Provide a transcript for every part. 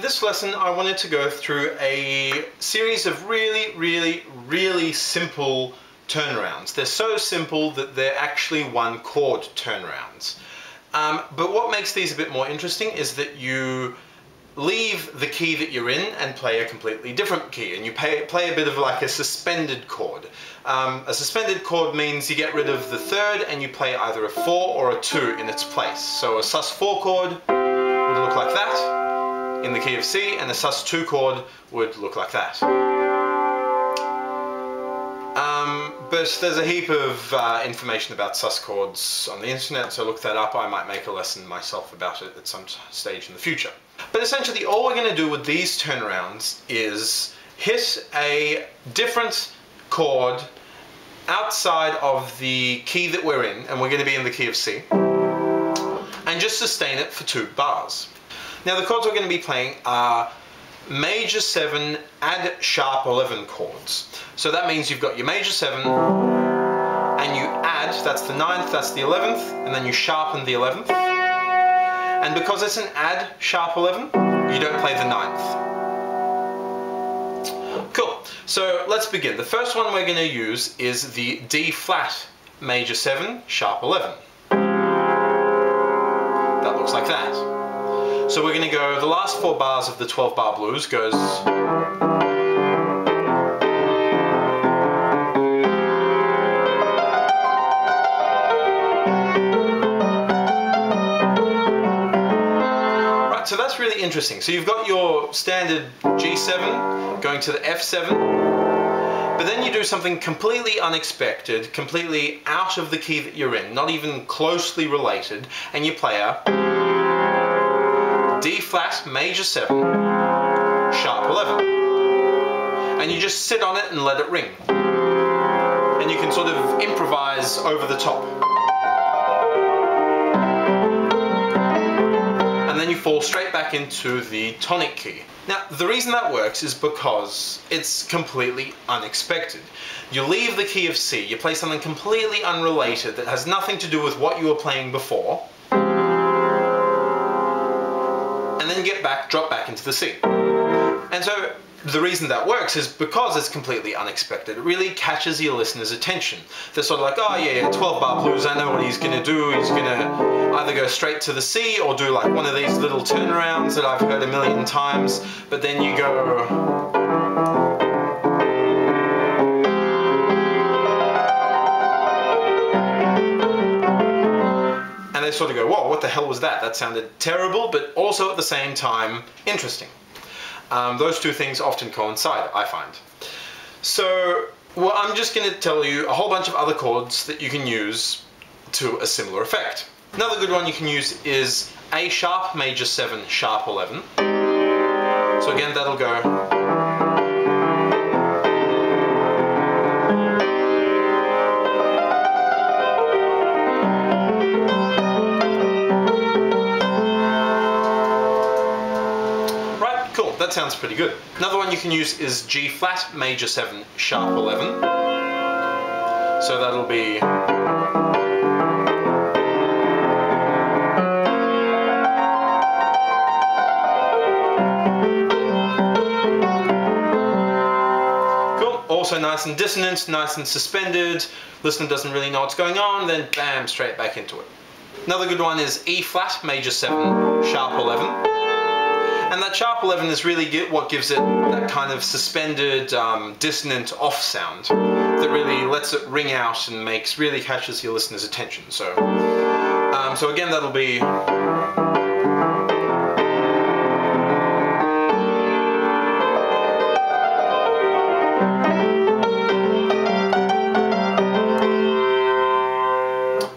this lesson I wanted to go through a series of really simple turnarounds. They're so simple that they're actually one chord turnarounds. But what makes these a bit more interesting is that you leave the key that you're in and play a completely different key, and you play a bit of like a suspended chord. A suspended chord means you get rid of the third and you play either a 4 or a 2 in its place. So a sus4 chord would look like that in the key of C, and a sus2 chord would look like that. But there's a heap of information about sus chords on the internet, so look that up. I might make a lesson myself about it at some stage in the future. But essentially all we're going to do with these turnarounds is hit a different chord outside of the key that we're in, and we're going to be in the key of C, and just sustain it for 2 bars. Now the chords we're going to be playing are major 7 add sharp 11 chords. So that means you've got your major 7 and you add, that's the 9th, that's the 11th, and then you sharpen the 11th. And because it's an add sharp 11, you don't play the 9th. Cool, so let's begin. The first one we're going to use is the D flat major 7 sharp 11. That looks like that. So we're going to go, the last 4 bars of the 12 bar blues goes... Right, so that's really interesting. So you've got your standard G7 going to the F7, but then you do something completely unexpected, completely out of the key that you're in, not even closely related, and you play a D flat major 7 sharp 11, and you just sit on it and let it ring, and you can sort of improvise over the top, and then you fall straight back into the tonic key. Now the reason that works is because it's completely unexpected. You leave the key of C, you play something completely unrelated that has nothing to do with what you were playing before, and then drop back into the C. And so the reason that works is because it's completely unexpected. It really catches your listener's attention. They're sort of like, oh yeah, 12 bar blues, I know what he's going to do. He's going to either go straight to the C or do like one of these little turnarounds that I've heard a million times, but then you go... and they sort of go, whoa, what the hell was that? That sounded terrible, but also at the same time interesting. Those two things often coincide, I find. So, well, I'm just going to tell you a whole bunch of other chords that you can use to a similar effect. Another good one you can use is A sharp major 7 sharp 11. So again, that'll go... that sounds pretty good. Another one you can use is G flat major 7 sharp 11. So that'll be... cool. Also nice and dissonant, nice and suspended. Listener doesn't really know what's going on, then bam, straight back into it. Another good one is E flat major 7 sharp 11. And that sharp 11 is really what gives it that kind of suspended, dissonant off sound that really lets it ring out and really catches your listener's attention. So, so again, that'll be...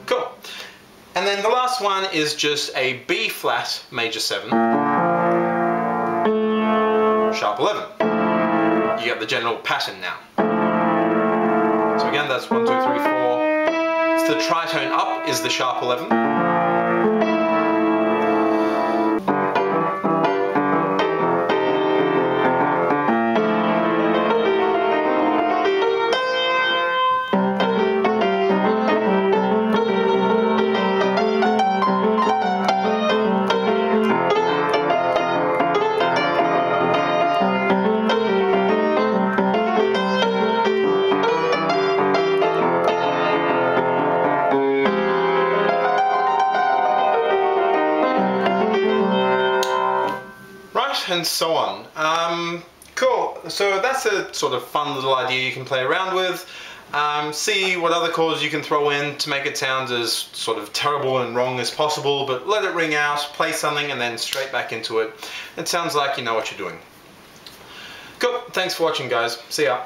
cool. And then the last one is just a B flat major 7 sharp 11. You get the general pattern now. So again, that's 1, 2, 3, 4. It's the tritone up is the sharp 11. and so on. Cool, so that's a sort of fun little idea you can play around with. See what other chords you can throw in to make it sound as sort of terrible and wrong as possible, but let it ring out, play something, and then straight back into it. It sounds like you know what you're doing. Cool, thanks for watching, guys. See ya.